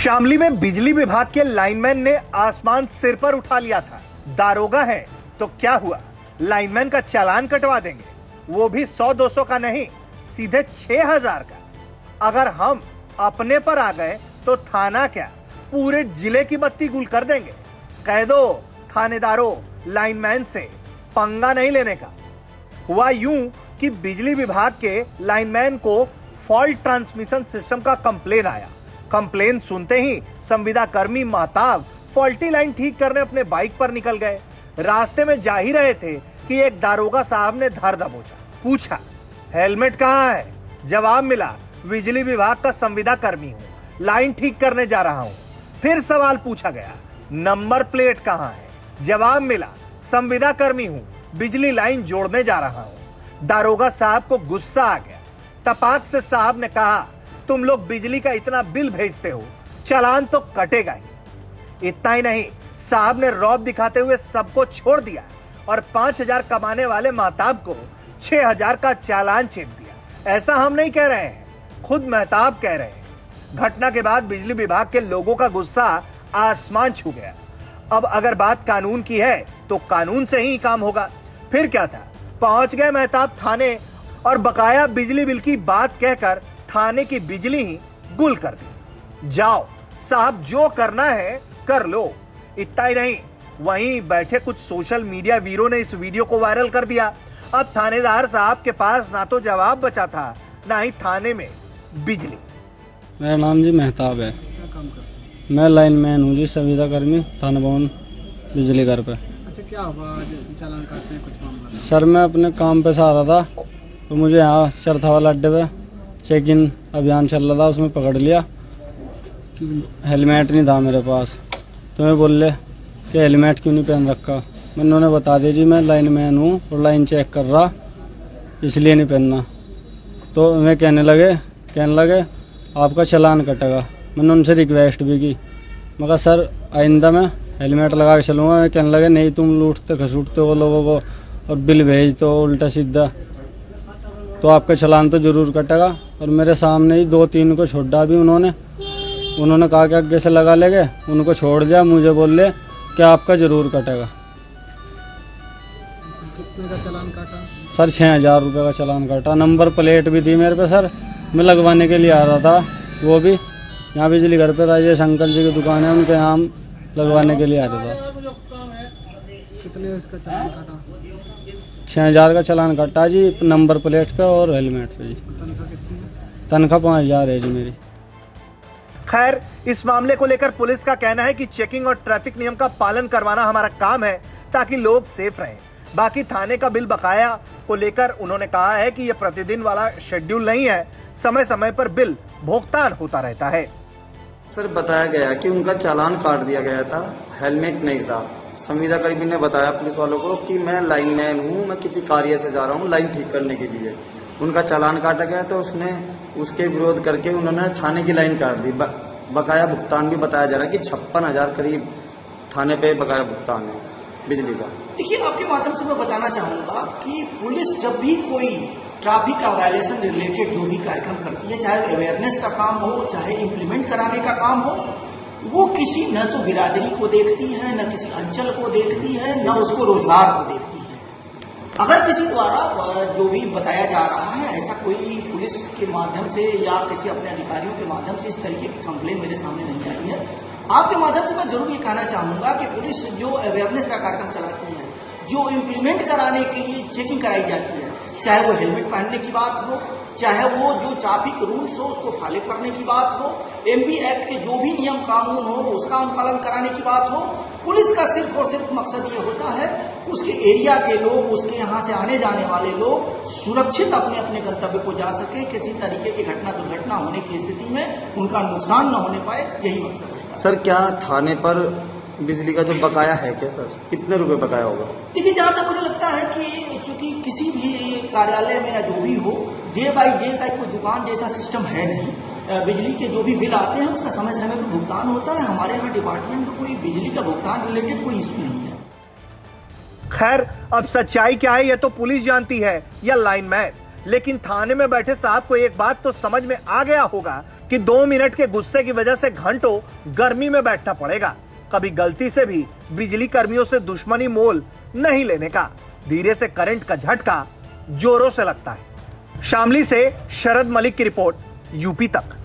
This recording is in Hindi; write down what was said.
शामली में बिजली विभाग के लाइनमैन ने आसमान सिर पर उठा लिया था। दारोगा है तो क्या हुआ, लाइनमैन का चालान कटवा देंगे, वो भी 100-200 का नहीं, सीधे 6000 का। अगर हम अपने पर आ गए तो थाना क्या, पूरे जिले की बत्ती गुल कर देंगे। कह दो थानेदारों, लाइनमैन से पंगा नहीं लेने का। हुआ यूं कि बिजली विभाग के लाइनमैन को फॉल्ट ट्रांसमिशन सिस्टम का कंप्लेन आया। कंप्लेन सुनते ही संविदा कर्मी महताब फॉल्टी लाइन ठीक करने अपने बाइक पर निकल गए। रास्ते में जा ही रहे थे कि एक दारोगा साहब ने धर दबोचा। पूछा, हेलमेट कहाँ है? जवाब मिला, बिजली विभाग का संविदा कर्मी हूँ, लाइन ठीक करने जा रहा हूँ। फिर सवाल पूछा गया, नंबर प्लेट कहाँ है? जवाब मिला, संविदा कर्मी हूँ, बिजली लाइन जोड़ने जा रहा हूँ। दारोगा साहब को गुस्सा आ गया। तपाक से साहब ने कहा, तुम लोग बिजली का इतना बिल भेजते हो, चालान तो कटेगा ही। इतना ही नहीं, साहब ने रौब दिखाते हुए सबको छोड़ दिया और 5000 कमाने वाले महताब को 6000 का चालान छेप दिया। ऐसा हम नहीं कह रहे हैं, खुद महताब कह रहे हैं। घटना के बाद बिजली विभाग के लोगों का गुस्सा आसमान छू गया। अब अगर बात कानून की है तो कानून से ही काम होगा। फिर क्या था, पहुंच गए महताब थाने और बकाया बिजली बिल की बात कहकर थाने की बिजली ही गुल कर दी। जाओ साहब, जो करना है कर लो। इतना ही नहीं, वहीं बैठे कुछ सोशल मीडिया वीरों ने इस वीडियो को वायरल कर दिया। अब थानेदार साहब के पास ना तो जवाब बचा था, ना ही थाने में बिजली। मेरा नाम जी महताब है। मैं लाइनमैन हूँ जी, संविदा कर्मी, थाना भवन, बिजली घर पे। अच्छा, क्या हुआ आज चालान काटते हैं, कुछ मामला? सर मैं अपने काम पे से आ रहा था तो मुझे यहाँ चरथा वाला अड्डे पे चेक इन अभियान चल रहा था, उसमें पकड़ लिया कि हेलमेट नहीं था मेरे पास। तो मैं बोले कि हेलमेट क्यों नहीं पहन रखा। मैंने उन्होंने बता दिया जी मैं लाइनमैन हूँ और लाइन चेक कर रहा, इसलिए नहीं पहनना। तो मैं कहने लगे आपका चालान कटेगा। मैंने उनसे रिक्वेस्ट भी की, मैं कहा सर आइंदा मैं हेलमेट लगा के चलूँगा। मैं कहने लगे नहीं, तुम लूटते खसूटते हो लोगों को और बिल भेजते हो उल्टा सीधा, तो आपका चालान तो ज़रूर कटेगा। और मेरे सामने ही 2-3 को छोड़ा भी उन्होंने कहा कि आगे से लगा लेंगे, उनको छोड़ दिया। मुझे बोले कि आपका ज़रूर कटेगा। कितने का चालान काटा? सर 6000 रुपये का चालान काटा। नंबर प्लेट भी थी मेरे पे सर, मैं लगवाने के लिए आ रहा था। वो भी यहाँ बिजली घर पे राजेश अंकल जी की दुकान है, उनके यहाँ लगवाने के लिए आ रहा था। कितने इसका चालान काटा? 6000 का चालान काटा जी, नंबर प्लेट पे और हेलमेट पे जी। तनख्वाह कितनी है? तनख्वाह 5000 है जी मेरी। खैर, इस मामले को लेकर पुलिस का कहना है कि चेकिंग और ट्रैफिक नियम का पालन करवाना हमारा काम है ताकि लोग सेफ रहें। बाकी थाने का बिल बकाया को लेकर उन्होंने कहा है कि यह प्रतिदिन वाला शेड्यूल नहीं है, समय समय पर बिल भुगतान होता रहता है। सर बताया गया कि उनका चालान काट दिया गया था, हेलमेट नहीं था। संविदा कर्मी ने बताया पुलिस वालों को कि मैं लाइनमैन हूँ, मैं किसी कार्य से जा रहा हूँ लाइन ठीक करने के लिए। उनका चालान काटा गया तो उसके विरोध करके उन्होंने थाने की लाइन काट दी। बकाया भुगतान भी बताया जा रहा है कि 56,000 करीब थाने पे बकाया भुगतान है बिजली का। देखिए, आपके माध्यम से मैं बताना चाहूंगा कि पुलिस जब भी कोई ट्रैफिक का वायलेशन रिलेटेड जो भी कार्यक्रम करती है, चाहे अवेयरनेस का काम हो, चाहे इम्प्लीमेंट कराने का काम हो, वो किसी न तो बिरादरी को देखती है, न किसी अंचल को देखती है, न उसको रोजगार को देखती है। अगर किसी द्वारा जो भी बताया जा रहा है, ऐसा कोई पुलिस के माध्यम से या किसी अपने अधिकारियों के माध्यम से इस तरीके की कंप्लेन मेरे सामने नहीं आई है। आपके माध्यम से मैं जरूर ये कहना चाहूंगा कि पुलिस जो अवेयरनेस का कार्यक्रम चलाती है, जो इम्प्लीमेंट कराने के लिए चेकिंग कराई जाती है, चाहे वो हेलमेट पहनने की बात हो, चाहे वो जो ट्रैफिक रूल्स हो उसको फॉलो करने की बात हो, एमबी एक्ट के जो भी नियम कानून हो उसका अनुपालन कराने की बात हो, पुलिस का सिर्फ और सिर्फ मकसद ये होता है उसके एरिया के लोग, उसके यहाँ से आने जाने वाले लोग सुरक्षित अपने अपने गंतव्य को जा सके, किसी तरीके की घटना दुर्घटना होने की स्थिति में उनका नुकसान न होने पाए, यही मकसद है। सर क्या थाने पर बिजली का जो बकाया है क्या सर, कितने रुपए बकाया होगा? देखिए, जहाँ तक मुझे लगता है कि चूंकि किसी भी कार्यालय में या जो भी हो, डे बाई डे का कोई दुकान जैसा सिस्टम है नहीं। बिजली के जो भी बिल आते हैं उसका समय समय पर भुगतान होता है। हमारे यहाँ डिपार्टमेंट में कोई बिजली का भुगतान रिलेटेड कोई इशू नहीं है। खैर, अब सच्चाई क्या है ये तो पुलिस जानती है या लाइनमैन। लेकिन थाने में बैठे साहब को एक बात तो समझ में आ गया होगा कि 2 मिनट के गुस्से की वजह से घंटों गर्मी में बैठना पड़ेगा। कभी गलती से भी बिजली कर्मियों से दुश्मनी मोल नहीं लेने का। धीरे से करंट का झटका जोरों से लगता है। शामली से शरद मलिक की रिपोर्ट, यूपी तक।